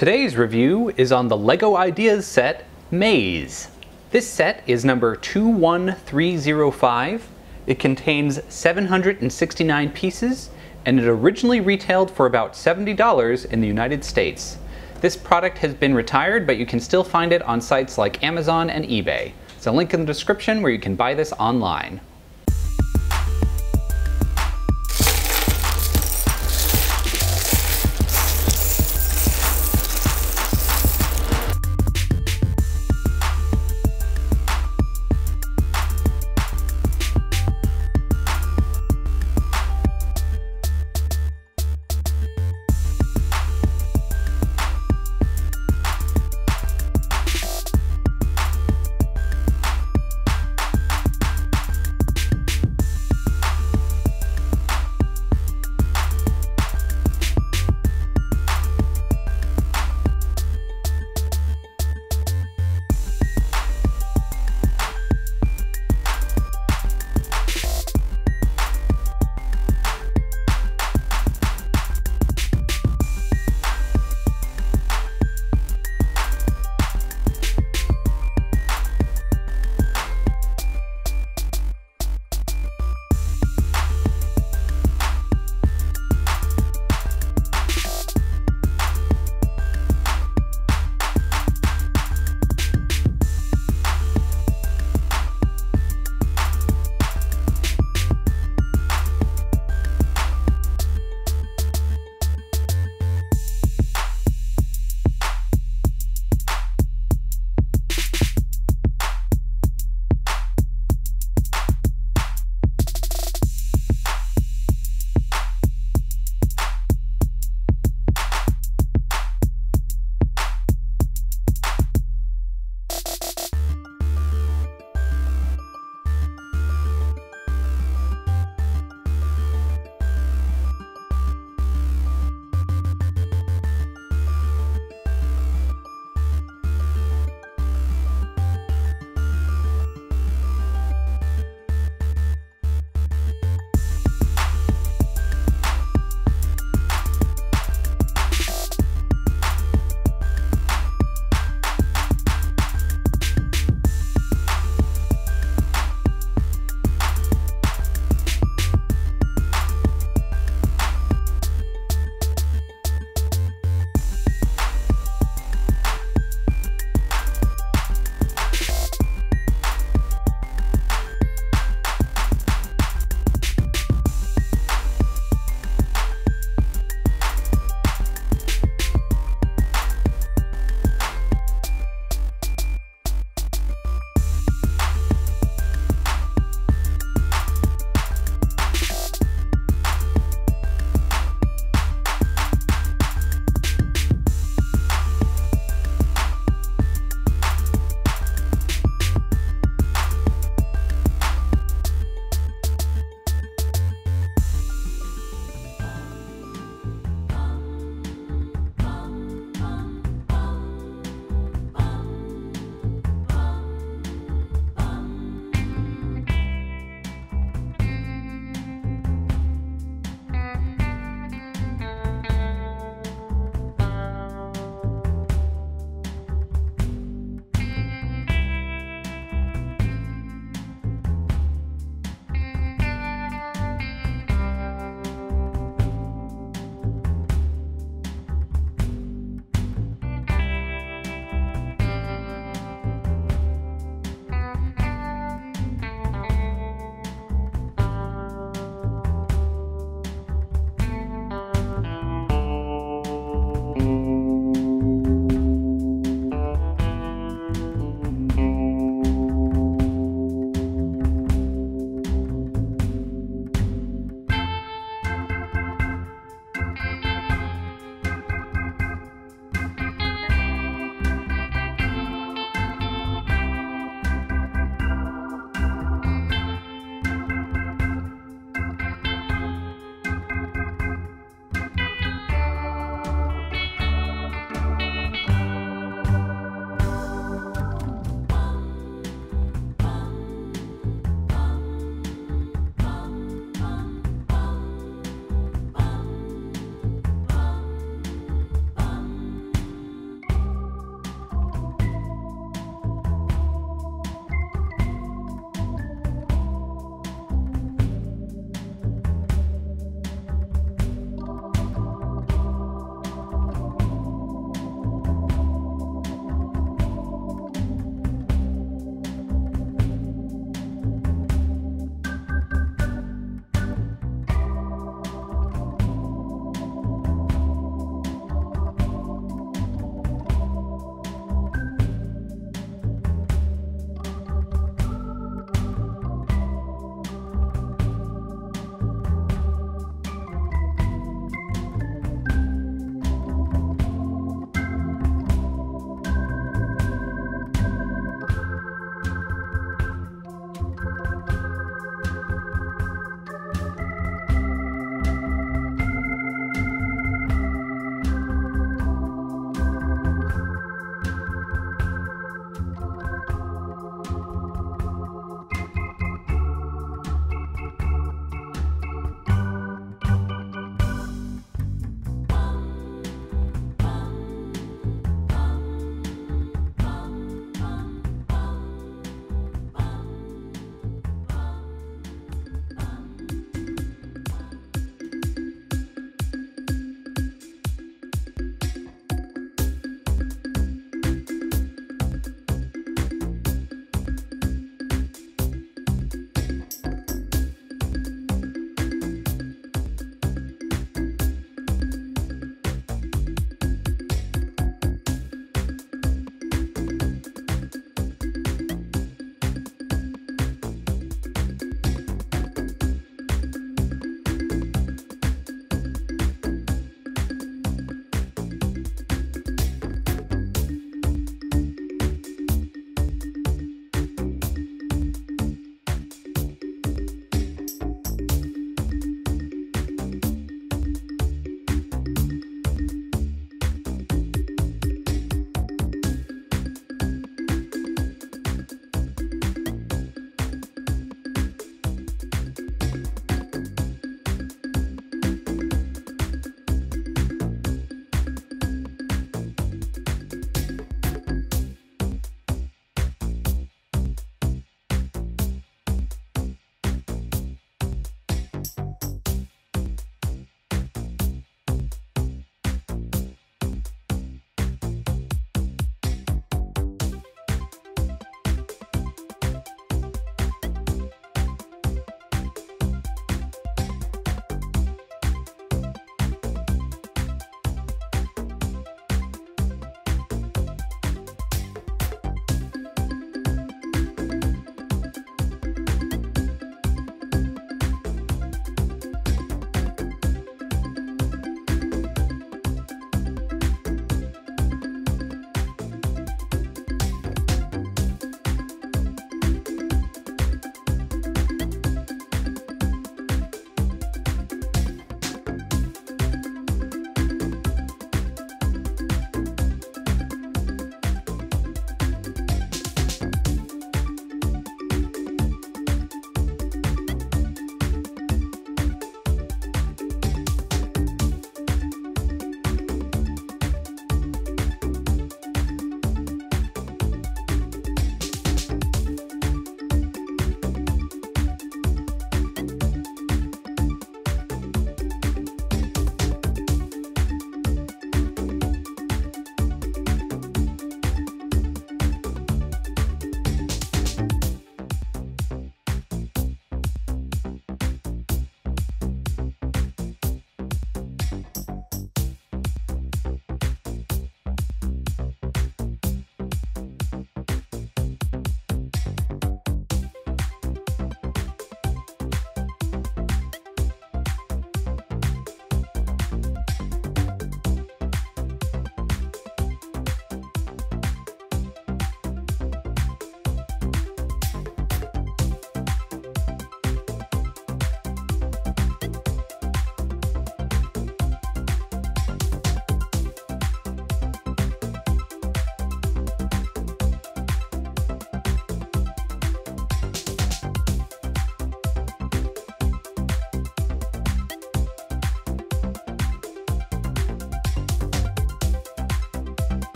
Today's review is on the LEGO Ideas set Maze. This set is number 21305. It contains 769 pieces and it originally retailed for about $70 in the United States. This product has been retired, but you can still find it on sites like Amazon and eBay. There's a link in the description where you can buy this online.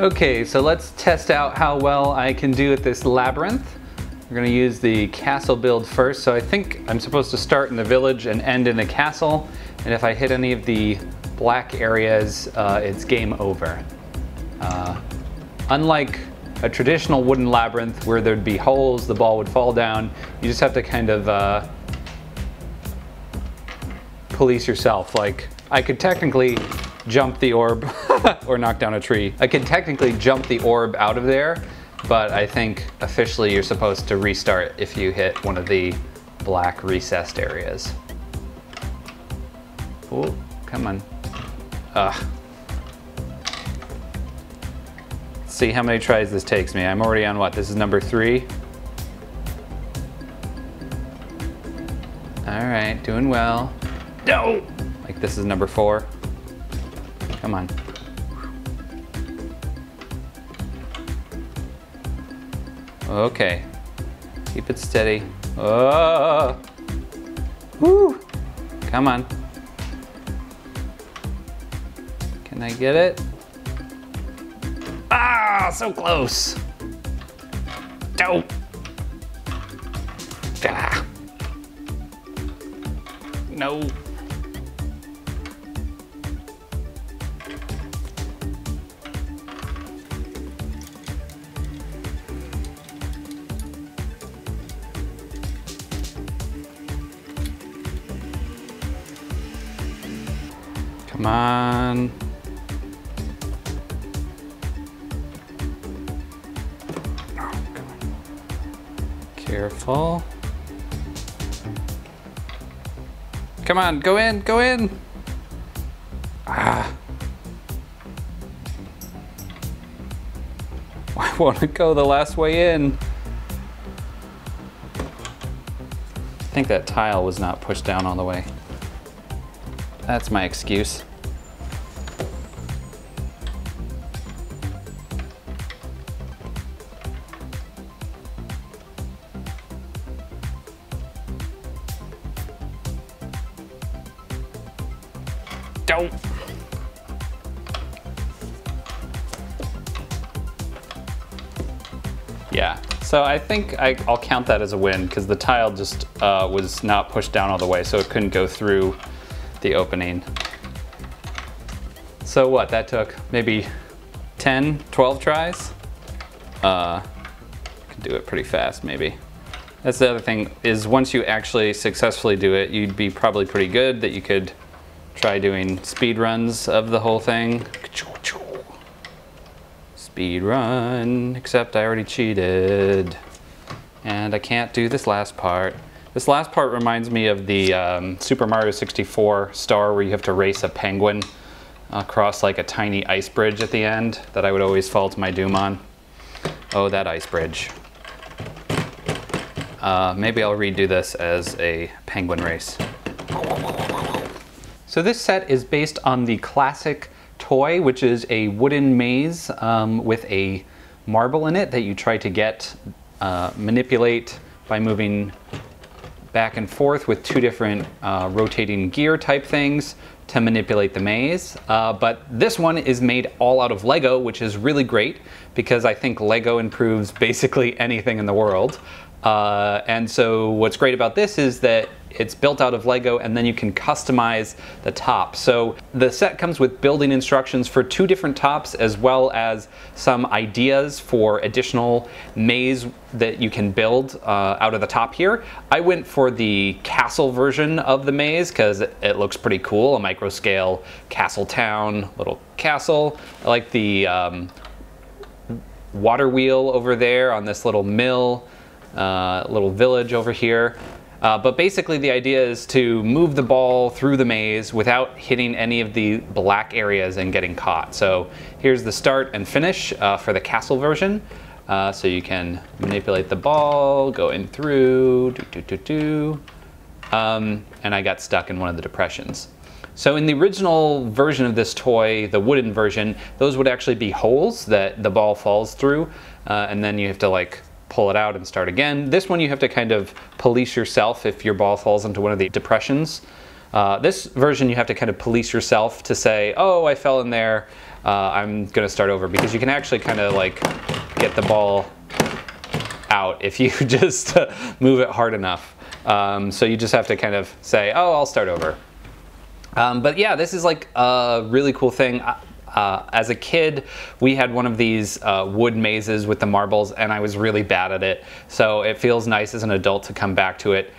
Okay, so let's test out how well I can do at this labyrinth. We're gonna use the castle build first. So I think I'm supposed to start in the village and end in a castle. And if I hit any of the black areas, it's game over. Unlike a traditional wooden labyrinth where there'd be holes, the ball would fall down, you just have to kind of police yourself. Like, I could technically jump the orb or knock down a tree. I could technically jump the orb out of there, but I think officially you're supposed to restart if you hit one of the black recessed areas. Oh, come on. Ugh. Let's see how many tries this takes me. I'm already on what? This is number 3. All right, doing well. No! Like this is number 4. Come on. Okay. Keep it steady. Oh! Woo! Come on. Can I get it? Ah, so close. No. Ah. No. Come on. Oh, come on. Careful. Come on, go in, go in. Ah. I want to go the last way in. I think that tile was not pushed down all the way. That's my excuse. Don't. Yeah, so I think I'll count that as a win because the tile just was not pushed down all the way, so it couldn't go through the opening. So what, that took maybe 10, 12 tries? Could do it pretty fast maybe. That's the other thing, is once you actually successfully do it, you'd be probably pretty good that you could try doing speed runs of the whole thing. Speed run, except I already cheated. And I can't do this last part. This last part reminds me of the Super Mario 64 star where you have to race a penguin across like a tiny ice bridge at the end that I would always fall to my doom on. Oh, that ice bridge. Maybe I'll redo this as a penguin race. So this set is based on the classic toy, which is a wooden maze with a marble in it that you try to get, manipulate by moving back and forth with 2 different rotating gear type things to manipulate the maze. But this one is made all out of Lego, which is really great because I think Lego improves basically anything in the world. And so what's great about this is that it's built out of Lego and then you can customize the top. So the set comes with building instructions for 2 different tops as well as some ideas for additional maze that you can build out of the top here. I went for the castle version of the maze because it looks pretty cool, a micro scale castle town, little castle. I like the water wheel over there on this little mill. Little village over here. But basically the idea is to move the ball through the maze without hitting any of the black areas and getting caught. So here's the start and finish for the castle version. So you can manipulate the ball, go in through, and I got stuck in one of the depressions. So in the original version of this toy, the wooden version, those would actually be holes that the ball falls through, and then you have to like pull it out and start again. This one you have to kind of police yourself if your ball falls into one of the depressions. This version you have to kind of police yourself to say, oh, I fell in there, I'm gonna start over because you can actually kind of like get the ball out if you just move it hard enough. So you just have to kind of say, oh, I'll start over. But yeah, this is like a really cool thing. As a kid, we had one of these wood mazes with the marbles, and I was really bad at it. So it feels nice as an adult to come back to it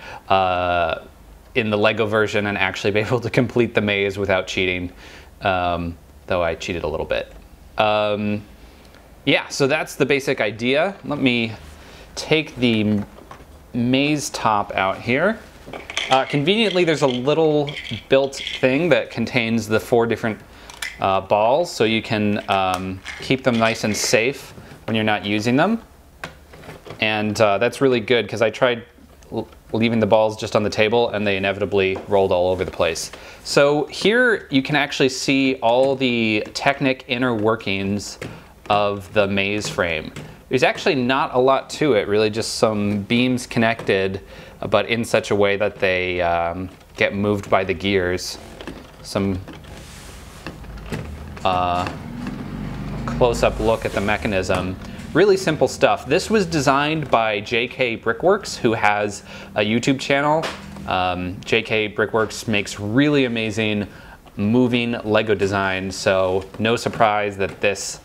in the Lego version and actually be able to complete the maze without cheating, though I cheated a little bit. Yeah, so that's the basic idea. Let me take the maze top out here. Conveniently, there's a little built thing that contains the 4 different balls, so you can keep them nice and safe when you're not using them. And that's really good because I tried leaving the balls just on the table and they inevitably rolled all over the place. So here you can actually see all the technic inner workings of the maze frame. There's actually not a lot to it, really just some beams connected, but in such a way that they get moved by the gears. Some close-up look at the mechanism. Really simple stuff. This was designed by JK Brickworks, who has a YouTube channel. JK Brickworks makes really amazing moving Lego designs, so no surprise that this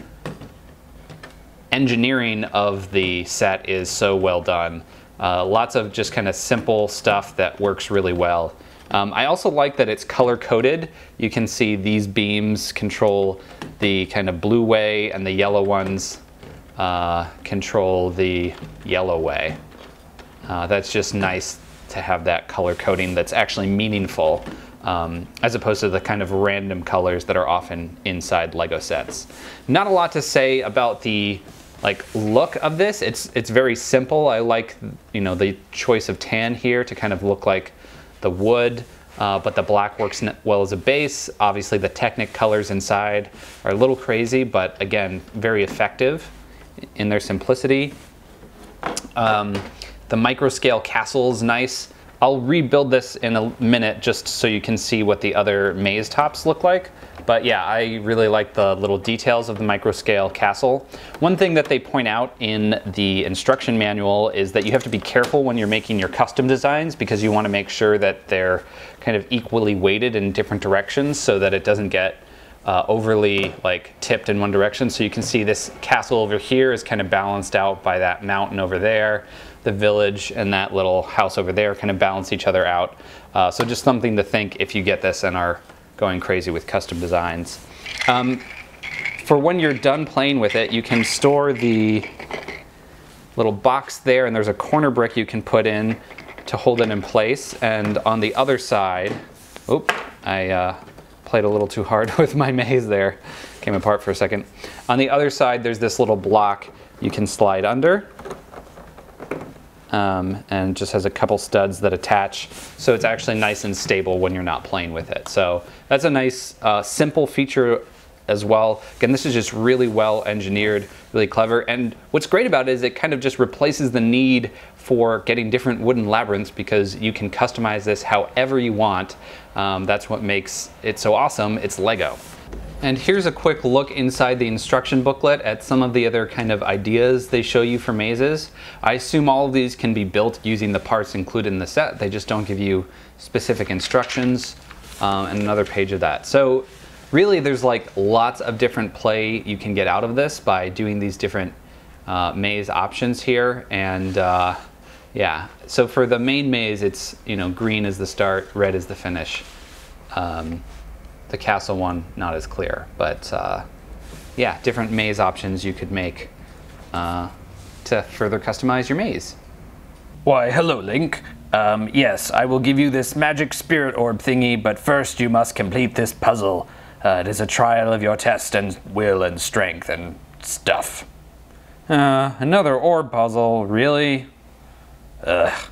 engineering of the set is so well done. Lots of just kind of simple stuff that works really well. I also like that it's color coded. You can see these beams control the kind of blue way and the yellow ones control the yellow way. That's just nice to have that color coding that's actually meaningful, as opposed to the kind of random colors that are often inside Lego sets. Not a lot to say about the look of this. It's very simple. I like, you know, the choice of tan here to kind of look like the wood, but the black works well as a base. Obviously the Technic colors inside are a little crazy, but again, very effective in their simplicity. The micro scale castle is nice. I'll rebuild this in a minute just so you can see what the other maze tops look like. But yeah, I really like the little details of the micro scale castle. One thing that they point out in the instruction manual is that you have to be careful when you're making your custom designs, because you want to make sure that they're kind of equally weighted in different directions so that it doesn't get overly tipped in one direction. So you can see this castle over here is kind of balanced out by that mountain over there. The village and that little house over there kind of balance each other out. So just something to think if you get this and are going crazy with custom designs. For when you're done playing with it, you can store the little box there, and there's a corner brick you can put in to hold it in place. And on the other side, oop, I played a little too hard with my maze there. Came apart for a second. On the other side, there's this little block you can slide under. And just has a couple studs that attach, so it's actually nice and stable when you're not playing with it. So that's a nice simple feature as well. Again, this is just really well engineered, really clever, and what's great about it is it kind of just replaces the need for getting different wooden labyrinths, because you can customize this however you want. That's what makes it so awesome. It's Lego. And here's a quick look inside the instruction booklet at some of the other kind of ideas they show you for mazes. I assume all of these can be built using the parts included in the set. They just don't give you specific instructions, and another page of that. So really there's lots of different play you can get out of this by doing these different maze options here. And yeah, so for the main maze, it's, you know, green is the start, red is the finish. The castle one, not as clear, but yeah, different maze options you could make to further customize your maze. Why, hello, Link. Yes, I will give you this magic spirit orb thingy, but first you must complete this puzzle. It is a trial of your test and will and strength and stuff. Another orb puzzle, really? Ugh.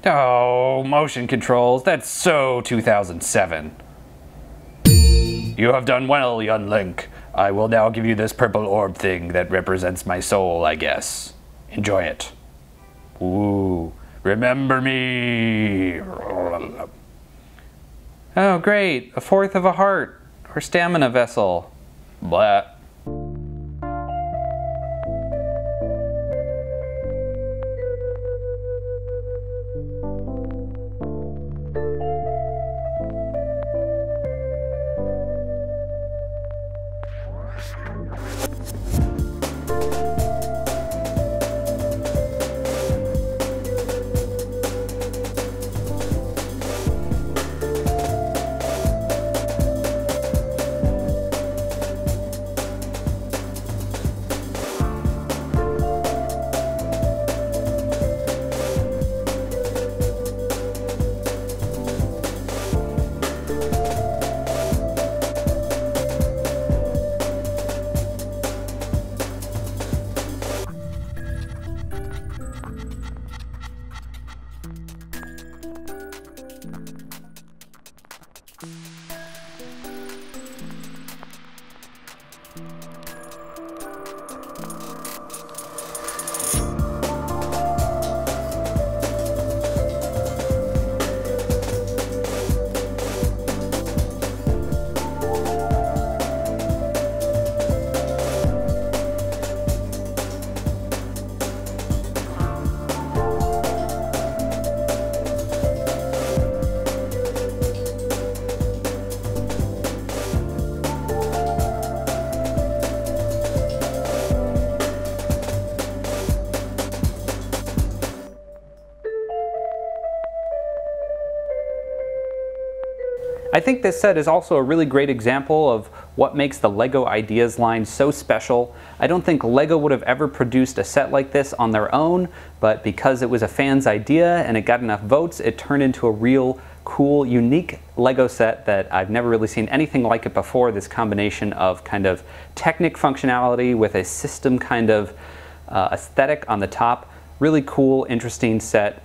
Oh, motion controls, that's so 2007. You have done well, young Link. I will now give you this purple orb thing that represents my soul, I guess. Enjoy it. Ooh, remember me. Oh, great, a fourth of a heart or stamina vessel. Blah. I think this set is also a really great example of what makes the LEGO Ideas line so special. I don't think LEGO would have ever produced a set like this on their own, but because it was a fan's idea and it got enough votes, it turned into a real cool, unique LEGO set that I've never really seen anything like it before. This combination of kind of Technic functionality with a system kind of aesthetic on the top. Really cool, interesting set,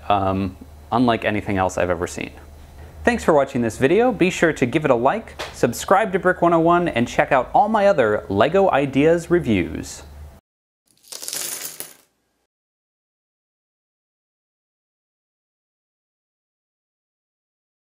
unlike anything else I've ever seen. Thanks for watching this video. Be sure to give it a like, subscribe to Brick 101, and check out all my other LEGO Ideas reviews.